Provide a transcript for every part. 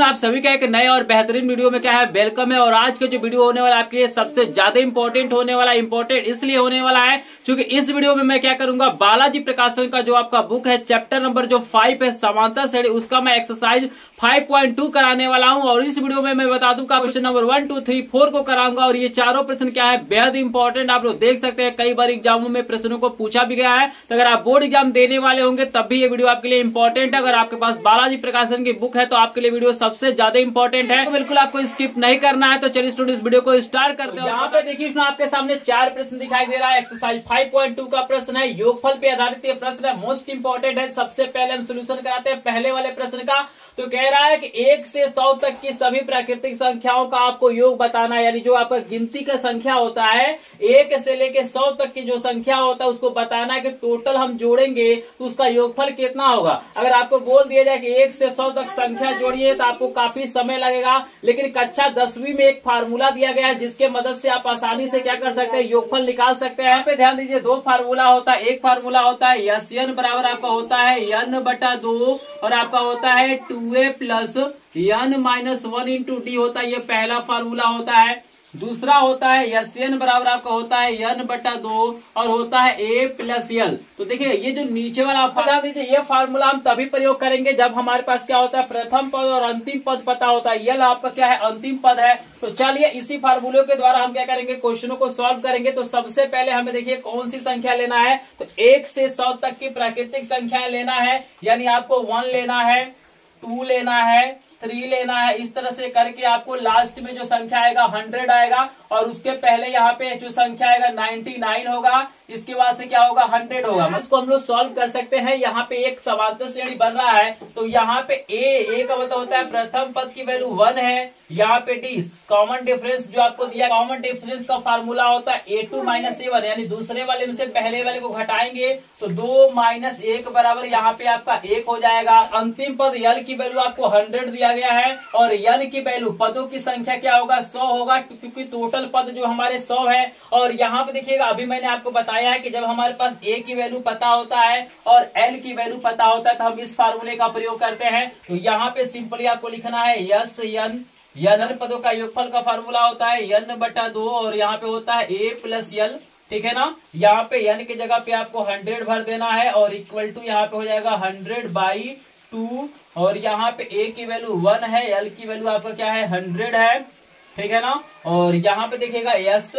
आप सभी का एक नए और बेहतरीन वीडियो में क्या है वेलकम है। और आज का जो वीडियो होने वाला है आपके लिए सबसे ज्यादा इंपॉर्टेंट होने वाला, इंपॉर्टेंट इसलिए होने वाला है क्योंकि इस वीडियो में मैं क्या करूंगा, बालाजी प्रकाशन का जो आपका बुक है चैप्टर नंबर जो 5 है समांतर श्रेणी, उसका मैं एक्सरसाइज 5.2 कराने वाला हूं। और इस वीडियो में मैं बता दूं का क्वेश्चन नंबर 1, 2, 3, 4 को कराऊंगा। और ये चारों प्रश्न क्या है बेहद इंपॉर्टेंट, आप लोग देख सकते हैं कई बार एग्जामों में प्रश्नों को पूछा भी गया है। तो अगर आप बोर्ड एग्जाम देने वाले होंगे तब भी ये वीडियो आपके लिए इंपॉर्टेंट है। अगर आपके पास बालाजी प्रकाशन की बुक है तो आपके लिए वीडियो सबसे ज्यादा इंपॉर्टेंट है, तो बिल्कुल आपको स्किप नहीं करना है। तो चलिए स्टूडेंट्स वीडियो को स्टार्ट करते हैं। यहाँ पे देखिए इसमें आपके सामने 4 प्रश्न दिखाई दे रहा है। एक्सरसाइज 5.2 का प्रश्न है, योगफल पे आधारित ये प्रश्न है, मोस्ट इंपॉर्टेंट है। सबसे पहले हम सोल्यूशन कराते हैं पहले वाले प्रश्न का। तो कह रहा है कि 1 से 100 तक की सभी प्राकृतिक संख्याओं का आपको योग बताना है, यानी जो आपका गिनती का संख्या होता है 1 से लेके 100 तक की जो संख्या होता है उसको बताना है कि टोटल हम जोड़ेंगे तो उसका योगफल कितना होगा। अगर आपको बोल दिया जाए कि 1 से 100 तक संख्या जोड़िए तो आपको काफी समय लगेगा, लेकिन कक्षा 10वीं में एक फार्मूला दिया गया है जिसके मदद से आप आसानी से क्या कर सकते हैं, योगफल निकाल सकते हैं। यहाँ पे ध्यान दीजिए 2 फार्मूला होता है। एक फार्मूला होता है SN बराबर आपका होता है N/2 और आपका होता है 2A plus N-1 into D होता है, ये पहला फार्मूला होता है। दूसरा होता है SN बराबर आपका होता है N/2 और होता है A प्लस L। तो देखिए ये जो नीचे वाला आप बता दीजिए, ये फार्मूला हम तभी प्रयोग करेंगे जब हमारे पास क्या होता है, प्रथम पद और अंतिम पद पता होता है। L आपका क्या है, अंतिम पद है। तो चलिए इसी फार्मूले के द्वारा हम क्या करेंगे, क्वेश्चनों को सॉल्व करेंगे। तो सबसे पहले हमें देखिए कौन सी संख्या लेना है, तो 1 से 100 तक की प्राकृतिक संख्याएं लेना है, यानी आपको 1 लेना है, 2 लेना है, 3 लेना है। इस तरह से करके आपको लास्ट में जो संख्या आएगा 100 आएगा और उसके पहले यहाँ पे जो संख्या आएगा 99 होगा। इसके बाद से क्या होगा, 100 होगा। इसको हम लोग सॉल्व कर सकते हैं। यहाँ पे एक समांतर श्रेणी बन रहा है, तो यहाँ पे ए का मतलब होता है प्रथम पद की वैल्यू 1 है। यहाँ पे डी कॉमन डिफरेंस जो आपको दिया, कॉमन डिफरेंस का फार्मूला होता है A2 माइनस A1, यानी दूसरे वाले में से पहले वाले को घटाएंगे तो 2 माइनस 1 बराबर यहाँ पे आपका 1 हो जाएगा। अंतिम पद यल की वैल्यू आपको 100 दिया गया है और यन की वैल्यू, पदों की संख्या क्या होगा, 100 होगा, क्योंकि टोटल पद जो हमारे 100 है। और यहाँ पे देखिएगा अभी मैंने आपको बताया है कि जब हमारे पास A की वैल्यू पता होता है और L की वैल्यू पता होता है तो हम इस फार्मूले का प्रयोग करते हैं। तो यहाँ पे सिंपली आपको लिखना है यन पदों का योगफल का फार्मूला होता है N/2 और यहाँ पे होता है A प्लस L, ठीक है ना। यहाँ पे n की जगह पे आपको 100 भर देना है और इक्वल टू यहाँ पे हो जाएगा 100/2 और यहाँ पे A की वैल्यू 1 है, L की वैल्यू आपका क्या है 100 है, ठीक है ना। और यहाँ पे देखिएगा S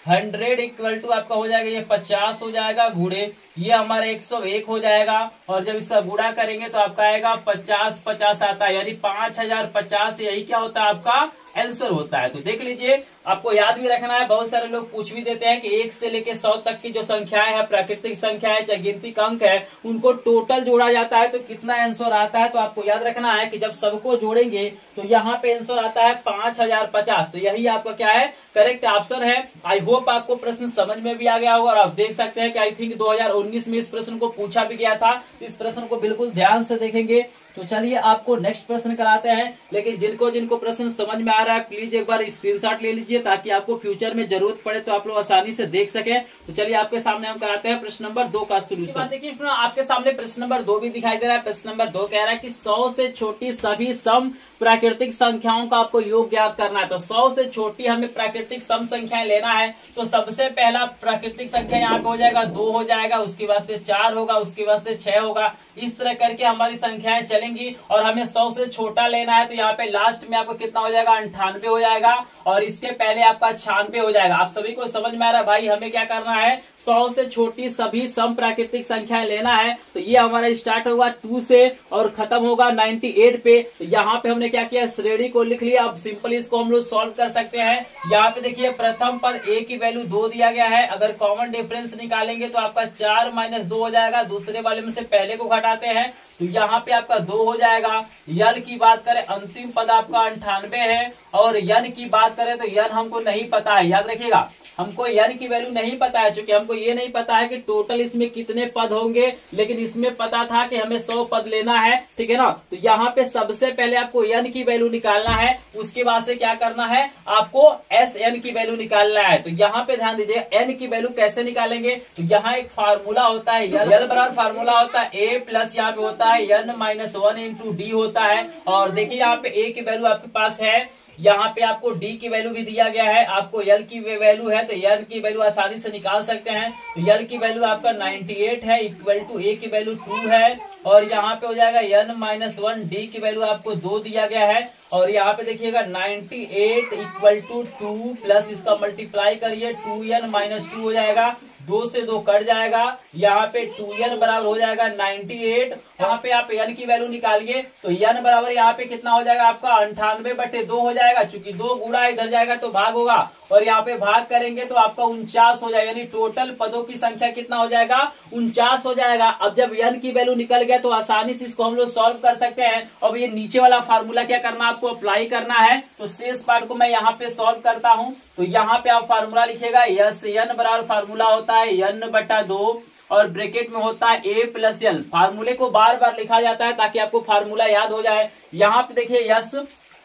100 इक्वल टू आपका हो जाएगा ये 50 हो जाएगा, गुणे ये हमारा 101 हो जाएगा। और जब इसका गुणा करेंगे तो आपका आएगा 50 आता है, यानी 5050। यही क्या होता है, आपका आंसर होता है। तो देख लीजिए, आपको याद भी रखना है, बहुत सारे लोग पूछ भी देते हैं कि 1 से लेके 100 तक की जो संख्याएं है, प्राकृतिक संख्या है, चाहे गिनती का अंक है, उनको टोटल जोड़ा जाता है तो कितना आंसर आता है। तो आपको याद रखना है कि जब सबको जोड़ेंगे तो यहाँ पे आंसर आता है 5050। तो यही आपका क्या है, करेक्ट आंसर है। आई होप आपको प्रश्न समझ में भी आ गया होगा। और आप देख सकते हैं कि आई थिंक 2019 में इस प्रश्न को पूछा भी गया था। इस प्रश्न को बिल्कुल ध्यान से देखेंगे। तो चलिए आपको नेक्स्ट प्रश्न कराते हैं, लेकिन जिनको प्रश्न समझ में आ रहा है प्लीज एक बार स्क्रीनशॉट ले लीजिए ताकि आपको फ्यूचर में जरूरत पड़े तो आप लोग आसानी से देख सके। तो चलिए आपके सामने हम कराते हैं प्रश्न नंबर 2 का सोल्यूशन। देखिए आपके सामने प्रश्न नंबर 2 भी दिखाई दे रहा है। प्रश्न नंबर 2 कह रहा है कि 100 से छोटी सभी सम प्राकृतिक संख्याओं का आपको योग ज्ञात करना है। तो 100 से छोटी हमें प्राकृतिक सम संख्याएं लेना है। तो सबसे पहला प्राकृतिक संख्या यहाँ पे हो जाएगा 2 हो जाएगा, उसके बाद से 4 होगा, उसके बाद से 6 होगा। इस तरह करके हमारी संख्याएं चलेंगी और हमें 100 से छोटा लेना है। तो यहाँ पे लास्ट में आपको कितना हो जाएगा, 98 हो जाएगा और इसके पहले आपका 96 हो जाएगा। आप सभी को समझ में आ रहा है भाई, हमें क्या करना है, 100 से छोटी सभी सम प्राकृतिक संख्याएं लेना है। तो ये हमारा स्टार्ट होगा 2 से और खत्म होगा 98 पे। तो यहाँ पे हमने क्या किया, श्रेणी को लिख लिया। अब सिंपली इसको हम लोग सॉल्व कर सकते हैं। यहाँ पे देखिए प्रथम पद A की वैल्यू 2 दिया गया है, अगर कॉमन डिफरेंस निकालेंगे तो आपका 4 माइनस 2 हो जाएगा। दूसरे वाले में से पहले को घटाते हैं तो यहाँ पे आपका 2 हो जाएगा। यल की बात करें, अंतिम पद आपका 98 है और यन की बात करें तो यन हमको नहीं पता है, याद रखिएगा। हमको n की वैल्यू नहीं पता है, क्योंकि हमको ये नहीं पता है कि टोटल इसमें कितने पद होंगे, लेकिन इसमें पता था कि हमें 100 पद लेना है, ठीक है ना। तो यहाँ पे सबसे पहले आपको n की वैल्यू निकालना है, उसके बाद से क्या करना है, आपको Sn की वैल्यू निकालना है। तो यहाँ पे ध्यान दीजिए n की वैल्यू कैसे निकालेंगे। तो यहाँ एक फार्मूला होता है, L बराबर फार्मूला होता है a प्लस यहाँ पे होता है n-1 इंटू डी होता है। और देखिए यहाँ पे a की वैल्यू आपके पास है, यहाँ पे आपको d की वैल्यू भी दिया गया है, आपको l की वैल्यू है, तो n की वैल्यू आसानी से निकाल सकते हैं। तो l की वैल्यू आपका 98 है, इक्वल टू a की वैल्यू 2 है, और यहाँ पे हो जाएगा n-1, d की वैल्यू आपको 2 दिया गया है, और यहाँ पे देखिएगा 98 इक्वल टू 2 प्लस इसका मल्टीप्लाई करिए 2n-2 हो जाएगा, 2 से 2 कट जाएगा, यहाँ पे 2n बराबर हो जाएगा 98। यहाँ पे आप n की वैल्यू निकालिए, तो n बराबर यहाँ पे कितना हो जाएगा आपका 98/2 हो जाएगा, चूंकि 2 गुणा इधर जाएगा तो भाग होगा, और यहाँ पे भाग करेंगे तो आपका 49 हो जाएगा, यानी टोटल पदों की संख्या कितना हो जाएगा 49 हो जाएगा। अब जब n की वैल्यू निकल गया तो आसानी से इसको हम लोग सॉल्व कर सकते हैं। अब ये नीचे वाला फार्मूला क्या करना है, आपको अप्लाई करना है। तो शेष पार्ट को मैं यहाँ पे सॉल्व करता हूँ। तो यहाँ पे आप फार्मूला लिखिएगा, n बराबर फार्मूला होता है n/2 और ब्रैकेट में होता है a प्लस l। फार्मूले को बार बार लिखा जाता है ताकि आपको फार्मूला याद हो जाए। यहाँ पे देखिए यस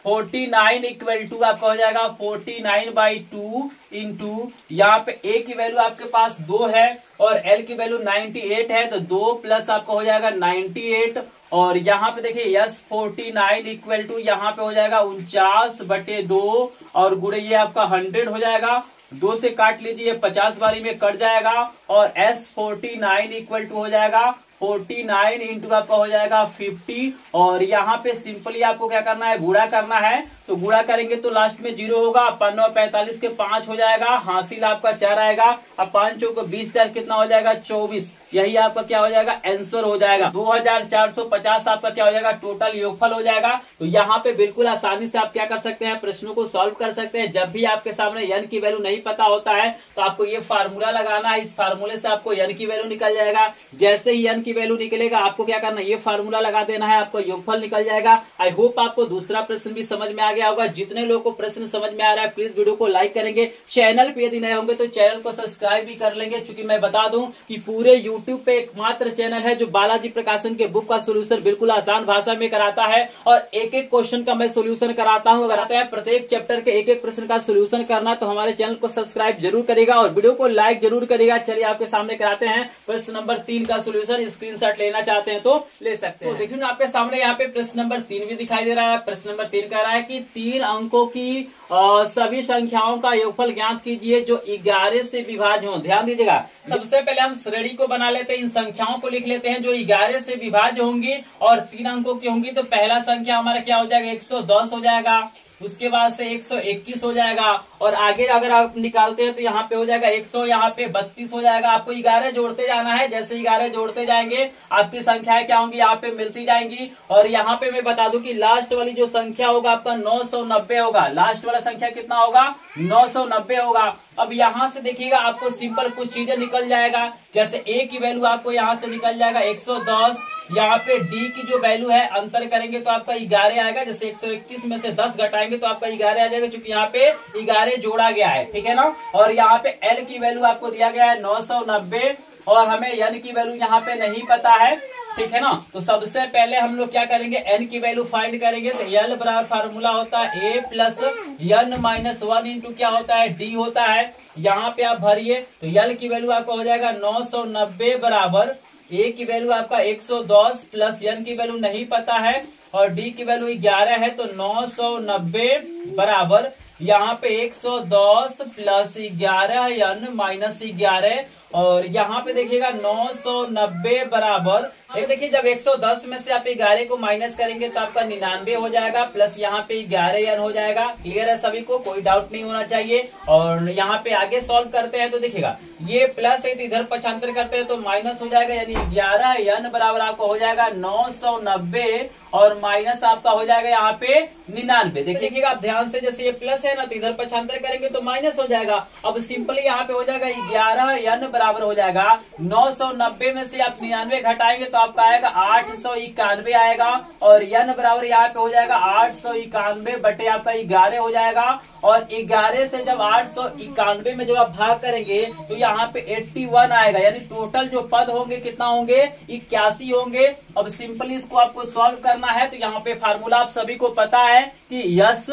49 इक्वल टू आपका हो जाएगा 49/2 इंटू यहाँ पे a की वैल्यू आपके पास 2 है और l की वैल्यू 98 है, तो 2 प्लस आपका हो जाएगा 98, और यहाँ पे देखिए यस 49 इक्वल टू यहाँ पे हो जाएगा 49/2 और गुणे ये आपका 100 हो जाएगा, 2 से काट लीजिए 50 बारी में कट जाएगा, और S49 इक्वल टू हो जाएगा 49 इंटू आपका हो जाएगा 50, और यहाँ पे सिंपली आपको क्या करना है, गुणा करना है। तो गुणा करेंगे तो लास्ट में 0 होगा, 5×9=45 के 5 हो जाएगा, हासिल आपका 4 आएगा। अब 5 चौको 20, 4 कितना हो जाएगा 24, यही आपका क्या हो जाएगा आंसर हो जाएगा। 2450 आपका क्या हो जाएगा टोटल योगफल हो जाएगा। तो यहाँ पे बिल्कुल आसानी से आप क्या कर सकते हैं, प्रश्नों को सॉल्व कर सकते हैं। जब भी आपके सामने n की वैल्यू नहीं पता होता है तो आपको ये फार्मूला लगाना है, इस फार्मूले से आपको n की वैल्यू निकल जाएगा। जैसे ही n की वैल्यू निकलेगा आपको क्या करना है, ये फार्मूला लगा देना है, आपको योगफल निकल जाएगा। आई होप आपको दूसरा प्रश्न भी समझ में आ गया होगा। जितने लोगों को प्रश्न समझ में आ रहा है प्लीज वीडियो को लाइक करेंगे, चैनल पे यदि नए होंगे तो चैनल को सब्सक्राइब भी कर लेंगे, क्योंकि मैं बता दूं कि पूरे यूट्यूब पे एकमात्र चैनल है जो बालाजी प्रकाशन के बुक का सोल्यूशन बिल्कुल आसान भाषा में कराता है, और एक एक क्वेश्चन का मैं सोल्यूशन कराता हूँ। अगर आता है प्रत्येक चैप्टर के एक एक प्रश्न का सोल्यूशन करना तो हमारे चैनल को सब्सक्राइब जरूर करेगा और वीडियो को लाइक जरूर करेगा। चलिए आपके सामने कराते हैं प्रश्न नंबर 3 का सोल्यूशन। स्क्रीनशॉट लेना चाहते हैं तो ले सकते हैं। तो देखिए आपके सामने यहाँ पे प्रश्न नंबर 3 भी दिखाई दे रहा है। प्रश्न नंबर 3 कह रहा है कि 3 अंकों की सभी संख्याओं का योगफल ज्ञात कीजिए जो 11 से विभाज्य हो। ध्यान दीजिएगा, सबसे पहले हम श्रेणी को बना लेते हैं, इन संख्याओं को लिख लेते हैं जो 11 से विभाज्य होंगी और 3 अंकों की होंगी। तो पहला संख्या हमारा क्या हो जाएगा 110 हो जाएगा, उसके बाद से 121 हो जाएगा, और आगे अगर आप निकालते हैं तो यहाँ पे हो जाएगा 100, यहाँ पे 32 हो जाएगा। आपको 11 जोड़ते जाना है, जैसे 11 जोड़ते जाएंगे आपकी संख्याएं क्या होंगी यहाँ पे मिलती जाएंगी। और यहाँ पे मैं बता दूं कि लास्ट वाली जो संख्या होगा आपका 990 होगा। लास्ट वाला संख्या कितना होगा 990 होगा। अब यहाँ से देखिएगा आपको सिंपल कुछ चीजें निकल जाएगा, जैसे a की वैल्यू आपको यहाँ से निकल जाएगा 110, यहाँ पे d की जो वैल्यू है अंतर करेंगे तो आपका 11 आएगा, जैसे 121 में से 10 घटाएंगे तो आपका 11 आ जाएगा, क्योंकि यहाँ पे 11 जोड़ा गया है, ठीक है ना। और यहाँ पे l की वैल्यू आपको दिया गया है 990, और हमें n की वैल्यू यहाँ पे नहीं पता है, ठीक है ना। तो सबसे पहले हम लोग क्या करेंगे, n की वैल्यू फाइंड करेंगे। तो l बराबर फार्मूला होता है a प्लस n-1 इंटू क्या होता है d होता है। यहाँ पे आप भरिए, तो l की वैल्यू आपका हो जाएगा 990 बराबर a की वैल्यू आपका 110 प्लस n की वैल्यू नहीं पता है और d की वैल्यू 11 है, तो 990 बराबर यहाँ पे 110 प्लस 11 n-11, और यहाँ पे देखिएगा 990 बराबर देखिए जब 110 में से आप 11 को माइनस करेंगे तो आपका 99 हो जाएगा, प्लस यहाँ पे 11 n हो जाएगा। क्लियर है सभी को, कोई डाउट नहीं होना चाहिए। और यहाँ पे आगे सॉल्व करते हैं तो देखिएगा ये प्लस है तो इधर पक्षांतर करते हैं तो माइनस हो जाएगा, यानी 11 n बराबर आपको हो जाएगा 990 और माइनस आपका हो जाएगा यहाँ पे 99। देखिएगा आप ध्यान से, जैसे ये प्लस है ना तो इधर पक्षांतर करेंगे तो माइनस हो जाएगा। अब सिंपली यहाँ पे हो जाएगा 11 n बराबर हो जाएगा 990 में से आप 99 घटाएंगे तो तो आपका आएगा 891 आएगा। और n बराबर यहाँ पे हो जाएगा 891 बटे आपका 11 हो जाएगा। और 11 से जब 891 में जब आप भाग करेंगे तो यहाँ पे 81 आएगा, यानी टोटल जो पद होंगे कितना होंगे, 81 होंगे। अब सिंपली इसको आपको सॉल्व करना है। तो यहाँ पे फार्मूला आप सभी को पता है कि यस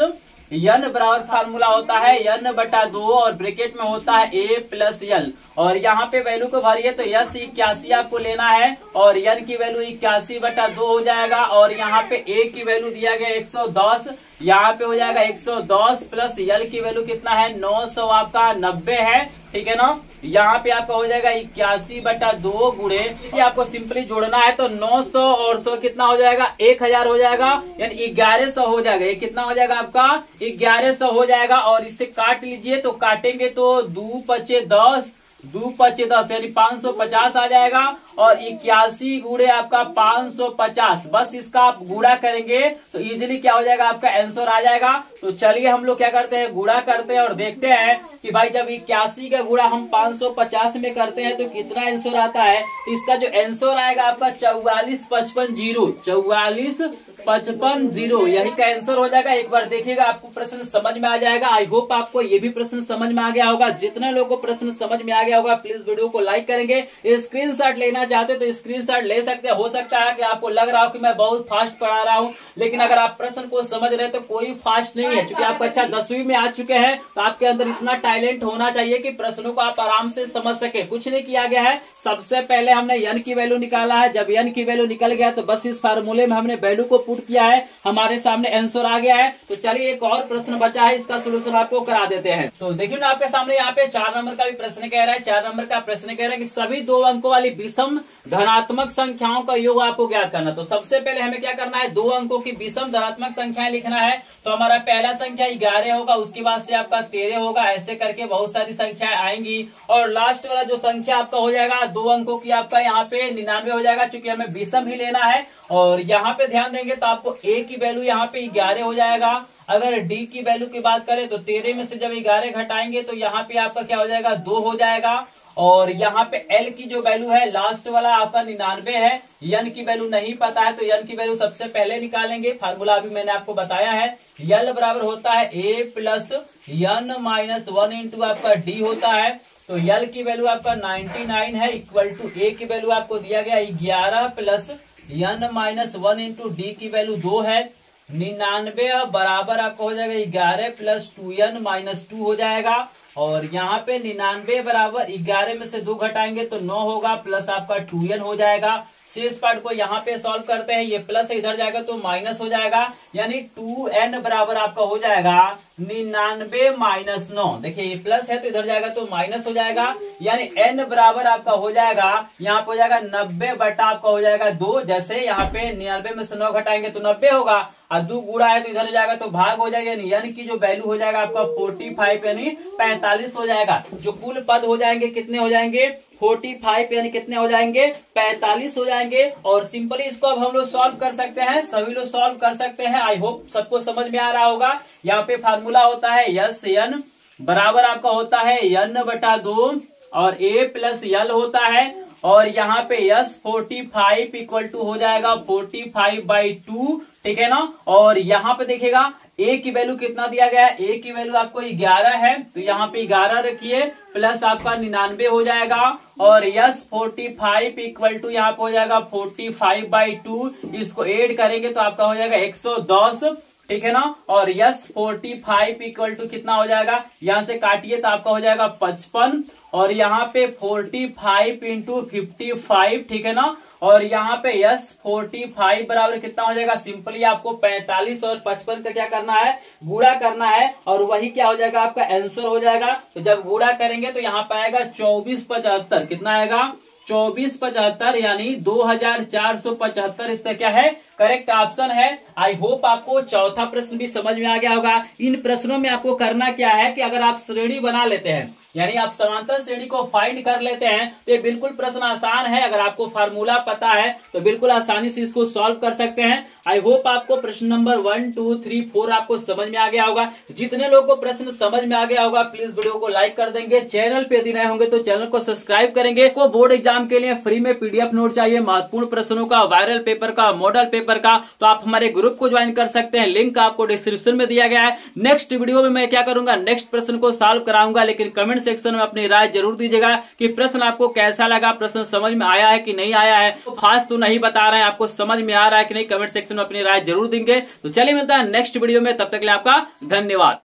n बराबर फार्मूला होता है n बटा 2 और ब्रैकेट में होता है a प्लस l। और यहाँ पे वैल्यू को भरिए तो यस 81 आपको लेना है और n की वैल्यू 81 बटा 2 हो जाएगा। और यहाँ पे a की वैल्यू दिया गया 110, यहाँ पे हो जाएगा 110 प्लस l की वैल्यू कितना है 900 आपका 90 है, ठीक है ना। यहाँ पे आपका हो जाएगा 81 बटा 2 गुणे, इसे आपको सिंपली जोड़ना है तो 900 और 100 कितना हो जाएगा 1000 हो जाएगा, यानी 1100 हो जाएगा। ये कितना हो जाएगा आपका 1100 हो जाएगा। और इससे काट लीजिए तो काटेंगे तो 2 पचे 10, 2 पचे 10 यानी 550 आ जाएगा। और 81 गुणे आपका 550, बस इसका आप गुणा करेंगे तो इजीली क्या हो जाएगा आपका आंसर आ जाएगा। तो चलिए हम लोग क्या करते हैं, गुणा करते हैं और देखते हैं कि भाई जब 81 का गुणा हम 550 में करते हैं तो कितना आंसर आता है। तो इसका जो आंसर आएगा आपका 4455 यही का आंसर हो जाएगा। एक बार देखिएगा आपको प्रश्न समझ में आ जाएगा। आई होप आपको ये भी प्रश्न समझ में आ गया होगा। जितने लोगों को प्रश्न समझ में आ गया होगा प्लीज वीडियो को लाइक करेंगे। स्क्रीनशॉट लेना चाहते तो स्क्रीनशॉट ले सकते हैं। हो सकता है कि आपको लग रहा हो कि मैं बहुत फास्ट पढ़ा रहा हूं, लेकिन अगर आप प्रश्न को समझ रहे हैं तो कोई फास्ट नहीं है। क्योंकि आप कक्षा 10वीं में आ चुके हैं तो आपके अंदर इतना टैलेंट होना चाहिए कि प्रश्नों को आप आराम से समझ सके। कुछ नहीं किया गया है, सबसे पहले हमने n की वैल्यू निकाला है। जब n की वैल्यू निकल गया तो बस इस फार्मूले में हमने वैल्यू को पुट किया है, हमारे सामने आंसर आ गया है। तो चलिए एक और प्रश्न बचा है, इसका सोल्यूशन आपको करा देते हैं। तो देखिए ना आपके सामने यहाँ पे 4 नंबर का भी प्रश्न कह रहा है। 4 नंबर का प्रश्न कह रहा है कि सभी 2 अंकों वाली विषम धनात्मक संख्याओं का योग आपको ज्ञात करना। तो सबसे पहले हमें क्या करना है, 2 अंकों की विषम धनात्मक संख्याएं लिखना है। तो हमारा पहला संख्या 11 होगा, उसके बाद से आपका 13 होगा, ऐसे करके बहुत सारी संख्याएं आएंगी। और लास्ट वाला जो संख्या आपका हो जाएगा 2 अंकों की आपका यहाँ पे 99 हो जाएगा, क्योंकि हमें विषम ही लेना है। और यहाँ पे ध्यान देंगे तो आपको a की वैल्यू यहाँ पे 11 हो जाएगा। अगर d की वैल्यू की बात करें तो 13 में से जब 11 घटाएंगे तो यहाँ पे आपका क्या हो जाएगा 2 हो जाएगा। और यहाँ पे l की जो वैल्यू है लास्ट वाला आपका 99 है। n की वैल्यू नहीं पता है तो n की वैल्यू सबसे पहले निकालेंगे। फार्मूला अभी मैंने आपको बताया है। l बराबर होता है a plus n minus 1 into आपका d होता है। तो l की वैल्यू आपका 99 है, इक्वल टू a की वैल्यू आपको दिया गया 11 plus n minus 1 into d की वैल्यू 2 है। 99 बराबर आपका हो जाएगा 11 प्लस 2n माइनस 2 हो जाएगा। और यहाँ पे 99 बराबर 11 में से 2 घटाएंगे तो 9 होगा, प्लस आपका 2n हो जाएगा। शेष पार्ट को यहाँ पे सॉल्व करते हैं, ये प्लस इधर जाएगा तो माइनस हो जाएगा, यानी 2n बराबर आपका हो जाएगा 99 माइनस 9। देखिए ये प्लस है तो इधर जाएगा तो माइनस हो जाएगा, यानी n बराबर आपका हो जाएगा यहाँ पे हो जाएगा 90 बटा आपका हो जाएगा 2। जैसे यहाँ पे 99 में से 9 घटाएंगे तो 90 होगा, और 2 गुणा है तो इधर जाएगा तो भाग हो जाएगा, यानी n की जो वैल्यू हो जाएगा आपका 45 यानी 45 हो जाएगा। जो कुल पद हो जाएंगे कितने हो जाएंगे 45 यानी कितने हो जाएंगे 45 हो जाएंगे। और सिंपली इसको अब हम लोग सॉल्व कर सकते हैं, सभी लोग सॉल्व कर सकते हैं। आई होप सबको समझ में आ रहा होगा। यहाँ पे फार्मूला होता है यस n बराबर आपका होता है n बटा 2 और a प्लस l होता है। और यहाँ पे यस 45 इक्वल टू हो जाएगा 45/2, ठीक है ना। और यहाँ पे देखिएगा a की वैल्यू कितना दिया गया है, a की वैल्यू आपको 11 है तो यहाँ पे 11 रखिए, प्लस आपका 99 हो जाएगा। और यस 45 इक्वल टू यहाँ पे हो जाएगा 45/2, इसको ऐड करेंगे तो आपका हो जाएगा 110, ठीक है ना। और यस 45 इक्वल टू कितना हो जाएगा, यहाँ से काटिए तो आपका हो जाएगा 55। और यहाँ पे 45 इंटू 55, ठीक है ना। और यहाँ पे यस 45 बराबर कितना हो जाएगा, सिंपली आपको 45 और 55 का क्या करना है, गुणा करना है, और वही क्या हो जाएगा आपका आंसर हो जाएगा। तो जब गुणा करेंगे तो यहाँ पे आएगा 2475, कितना आएगा 2475, यानी 2475 इसका क्या है करेक्ट ऑप्शन है। आई होप आपको चौथा प्रश्न भी समझ में आ गया होगा। इन प्रश्नों में आपको करना क्या है कि अगर आप श्रेणी बना लेते हैं, यानी आप समांतर श्रेणी को फाइंड कर लेते हैं, तो ये बिल्कुल प्रश्न आसान है। अगर आपको फार्मूला पता है तो बिल्कुल आसानी से इसको सॉल्व कर सकते हैं। आई होप आपको प्रश्न नंबर 1, 2, 3, 4 आपको समझ में आ गया होगा। जितने लोगों को प्रश्न समझ में आ गया होगा प्लीज वीडियो को लाइक कर देंगे। चैनल पे यदि नए होंगे तो चैनल को सब्सक्राइब करेंगे। को बोर्ड एग्जाम के लिए फ्री में पीडीएफ नोट चाहिए, महत्वपूर्ण प्रश्नों का, वायरल पेपर का, मॉडल पेपर का, तो आप हमारे ग्रुप को ज्वाइन कर सकते हैं। लिंक आपको डिस्क्रिप्शन में दिया गया है। नेक्स्ट वीडियो में मैं क्या करूंगा, नेक्स्ट प्रश्न को सॉल्व कराऊंगा, लेकिन कमेंट सेक्शन में अपनी राय जरूर दीजिएगा कि प्रश्न आपको कैसा लगा, प्रश्न समझ में आया है कि नहीं आया है। तो फास्ट तो नहीं बता रहे हैं, आपको समझ में आ रहा है कि नहीं, कमेंट सेक्शन में अपनी राय जरूर देंगे। तो चलिए मिलता है नेक्स्ट वीडियो में, तब तक के लिए आपका धन्यवाद।